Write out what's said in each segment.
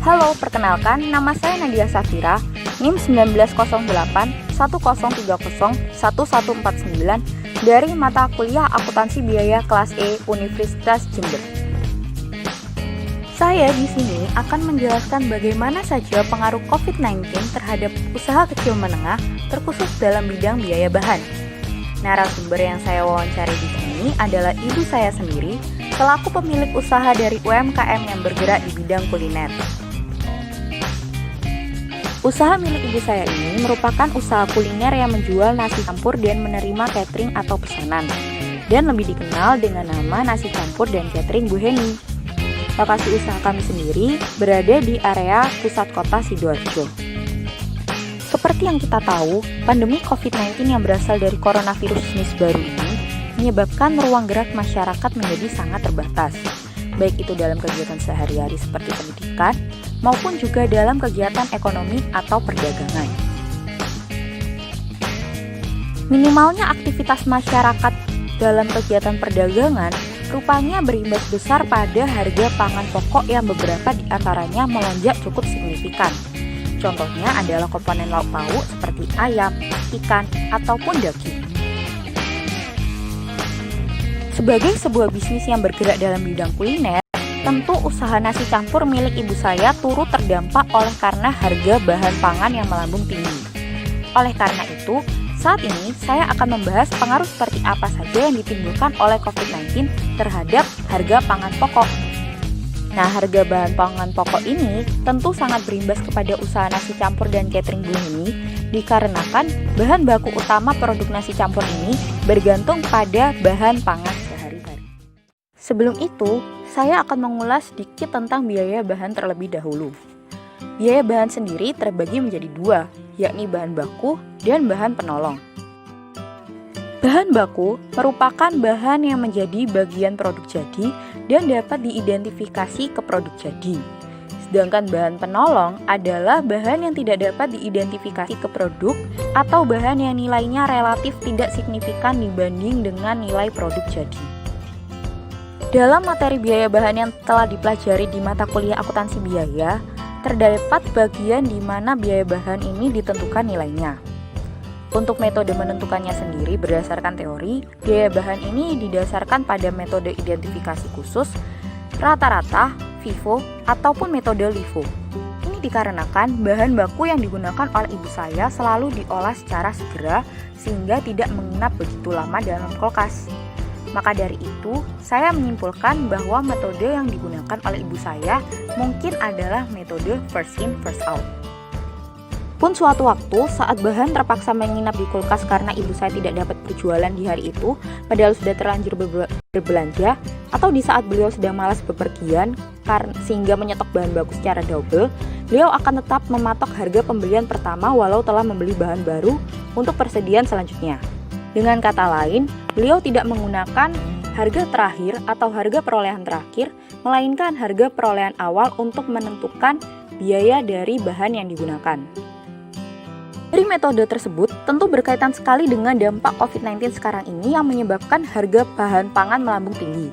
Halo, perkenalkan, nama saya Nadia Safira, NIM 1908 1030 1149 dari mata kuliah Akuntansi Biaya kelas E Universitas Jember. Saya di sini akan menjelaskan bagaimana saja pengaruh COVID-19 terhadap usaha kecil menengah, terkhusus dalam bidang biaya bahan. Narasumber yang saya wawancari di sini adalah ibu saya sendiri, selaku pemilik usaha dari UMKM yang bergerak di bidang kuliner. Usaha milik ibu saya ini merupakan usaha kuliner yang menjual nasi campur dan menerima catering atau pesanan, dan lebih dikenal dengan nama nasi campur dan catering Bu Heni. Lokasi usaha kami sendiri berada di area pusat kota Sidoarjo. Seperti yang kita tahu, pandemi COVID-19 yang berasal dari coronavirus jenis baru ini menyebabkan ruang gerak masyarakat menjadi sangat terbatas, baik itu dalam kegiatan sehari-hari seperti pendidikan, maupun juga dalam kegiatan ekonomi atau perdagangan. Minimalnya aktivitas masyarakat dalam kegiatan perdagangan rupanya berimbas besar pada harga pangan pokok yang beberapa diantaranya melonjak cukup signifikan. Contohnya adalah komponen lauk pauk seperti ayam, ikan, ataupun daging. Sebagai sebuah bisnis yang bergerak dalam bidang kuliner, tentu usaha nasi campur milik ibu saya turut terdampak oleh karena harga bahan pangan yang melambung tinggi. Oleh karena itu, saat ini saya akan membahas pengaruh seperti apa saja yang ditimbulkan oleh COVID-19 terhadap harga pangan pokok. Nah, harga bahan pangan pokok ini tentu sangat berimbas kepada usaha nasi campur dan catering Bu Heni, dikarenakan bahan baku utama produk nasi campur ini bergantung pada bahan pangan sehari-hari. Sebelum itu, saya akan mengulas sedikit tentang biaya bahan terlebih dahulu. Biaya bahan sendiri terbagi menjadi dua, yakni bahan baku dan bahan penolong. Bahan baku merupakan bahan yang menjadi bagian produk jadi dan dapat diidentifikasi ke produk jadi. Sedangkan bahan penolong adalah bahan yang tidak dapat diidentifikasi ke produk atau bahan yang nilainya relatif tidak signifikan dibanding dengan nilai produk jadi. Dalam materi biaya bahan yang telah dipelajari di mata kuliah akuntansi biaya, terdapat bagian di mana biaya bahan ini ditentukan nilainya. Untuk metode menentukannya sendiri berdasarkan teori, biaya bahan ini didasarkan pada metode identifikasi khusus, rata-rata, FIFO, ataupun metode LIFO. Ini dikarenakan bahan baku yang digunakan oleh ibu saya selalu diolah secara segera sehingga tidak menginap begitu lama dalam kulkas. Maka dari itu, saya menyimpulkan bahwa metode yang digunakan oleh ibu saya mungkin adalah metode first in, first out. Pun suatu waktu saat bahan terpaksa menginap di kulkas karena ibu saya tidak dapat berjualan di hari itu, padahal sudah terlanjur berbelanja, atau di saat beliau sedang malas bepergian sehingga menyetok bahan baku secara double, beliau akan tetap mematok harga pembelian pertama walau telah membeli bahan baru untuk persediaan selanjutnya. Dengan kata lain, beliau tidak menggunakan harga terakhir atau harga perolehan terakhir, melainkan harga perolehan awal untuk menentukan biaya dari bahan yang digunakan. Dari metode tersebut, tentu berkaitan sekali dengan dampak COVID-19 sekarang ini yang menyebabkan harga bahan pangan melambung tinggi.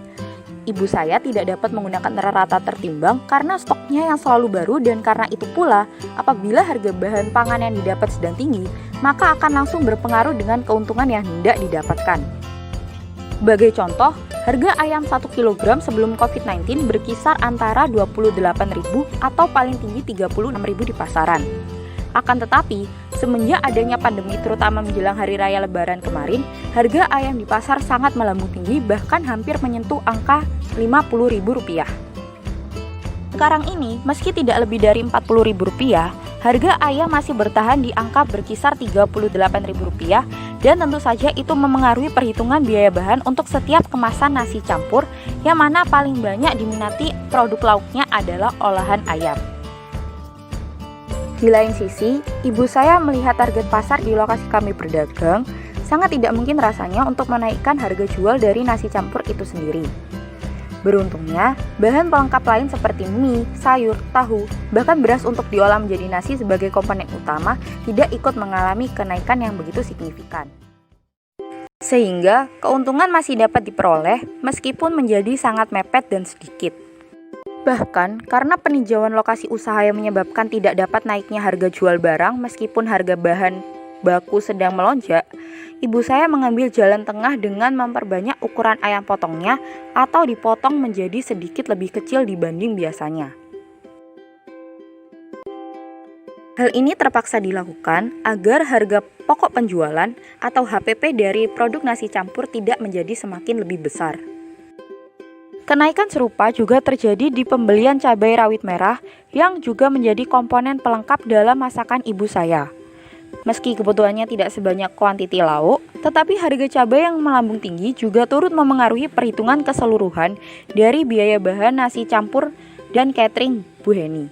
Ibu saya tidak dapat menggunakan rata tertimbang karena stoknya yang selalu baru, dan karena itu pula, apabila harga bahan pangan yang didapat sedang tinggi, maka akan langsung berpengaruh dengan keuntungan yang hendak didapatkan. Sebagai contoh, harga ayam 1 kg sebelum COVID-19 berkisar antara 28.000 atau paling tinggi 36.000 di pasaran. Akan tetapi, semenjak adanya pandemi terutama menjelang hari raya lebaran kemarin, harga ayam di pasar sangat melambung tinggi, bahkan hampir menyentuh angka Rp50.000. Sekarang ini, meski tidak lebih dari Rp40.000, harga ayam masih bertahan di angka berkisar Rp38.000, dan tentu saja itu memengaruhi perhitungan biaya bahan untuk setiap kemasan nasi campur, yang mana paling banyak diminati produk lauknya adalah olahan ayam. Di lain sisi, ibu saya melihat target pasar di lokasi kami berdagang, sangat tidak mungkin rasanya untuk menaikkan harga jual dari nasi campur itu sendiri. Beruntungnya, bahan pelengkap lain seperti mie, sayur, tahu, bahkan beras untuk diolah menjadi nasi sebagai komponen utama tidak ikut mengalami kenaikan yang begitu signifikan. Sehingga, keuntungan masih dapat diperoleh meskipun menjadi sangat mepet dan sedikit. Bahkan, karena peninjauan lokasi usaha yang menyebabkan tidak dapat naiknya harga jual barang meskipun harga bahan baku sedang melonjak, ibu saya mengambil jalan tengah dengan memperbanyak ukuran ayam potongnya atau dipotong menjadi sedikit lebih kecil dibanding biasanya. Hal ini terpaksa dilakukan agar harga pokok penjualan atau HPP dari produk nasi campur tidak menjadi semakin lebih besar. Kenaikan serupa juga terjadi di pembelian cabai rawit merah yang juga menjadi komponen pelengkap dalam masakan ibu saya. Meski kebutuhannya tidak sebanyak kuantiti lauk, tetapi harga cabai yang melambung tinggi juga turut memengaruhi perhitungan keseluruhan dari biaya bahan nasi campur dan catering Bu Heni.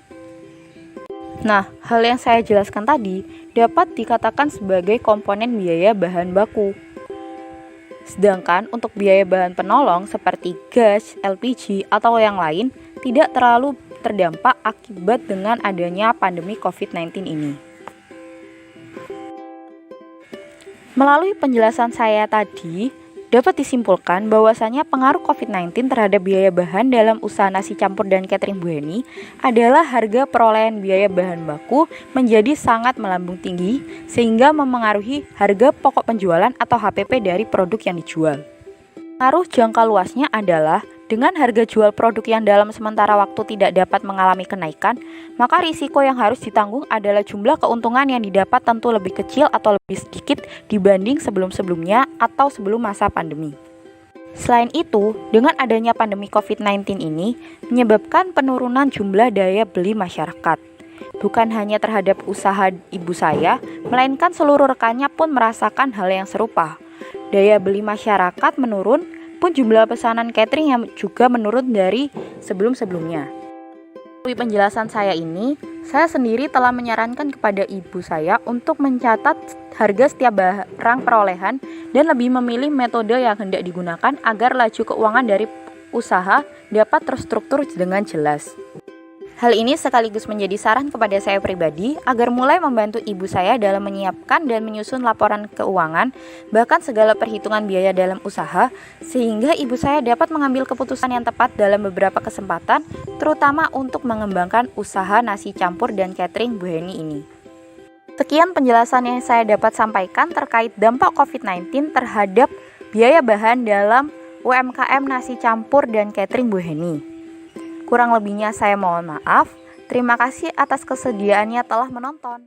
Nah, hal yang saya jelaskan tadi dapat dikatakan sebagai komponen biaya bahan baku. Sedangkan untuk biaya bahan penolong seperti gas, LPG, atau yang lain tidak terlalu terdampak akibat dengan adanya pandemi COVID-19 ini. Melalui penjelasan saya tadi, dapat disimpulkan bahwasanya pengaruh COVID-19 terhadap biaya bahan dalam usaha nasi campur dan catering Bu Heni adalah harga perolehan biaya bahan baku menjadi sangat melambung tinggi sehingga memengaruhi harga pokok penjualan atau HPP dari produk yang dijual. Pengaruh jangka luasnya adalah dengan harga jual produk yang dalam sementara waktu tidak dapat mengalami kenaikan, maka risiko yang harus ditanggung adalah jumlah keuntungan yang didapat tentu lebih kecil atau lebih sedikit dibanding sebelum-sebelumnya atau sebelum masa pandemi. Selain itu, dengan adanya pandemi COVID-19 ini menyebabkan penurunan jumlah daya beli masyarakat. Bukan hanya terhadap usaha ibu saya, melainkan seluruh rekannya pun merasakan hal yang serupa. Daya beli masyarakat menurun, pun jumlah pesanan catering yang juga menurun dari sebelum-sebelumnya. Melalui penjelasan saya ini, saya sendiri telah menyarankan kepada ibu saya untuk mencatat harga setiap barang perolehan dan lebih memilih metode yang hendak digunakan agar laju keuangan dari usaha dapat terstruktur dengan jelas. Hal ini sekaligus menjadi saran kepada saya pribadi agar mulai membantu ibu saya dalam menyiapkan dan menyusun laporan keuangan, bahkan segala perhitungan biaya dalam usaha, sehingga ibu saya dapat mengambil keputusan yang tepat dalam beberapa kesempatan, terutama untuk mengembangkan usaha nasi campur dan catering Bu Heni ini. Sekian penjelasan yang saya dapat sampaikan terkait dampak COVID-19 terhadap biaya bahan dalam UMKM nasi campur dan catering Bu Heni. Kurang lebihnya saya mohon maaf. Terima kasih atas kesediaannya telah menonton.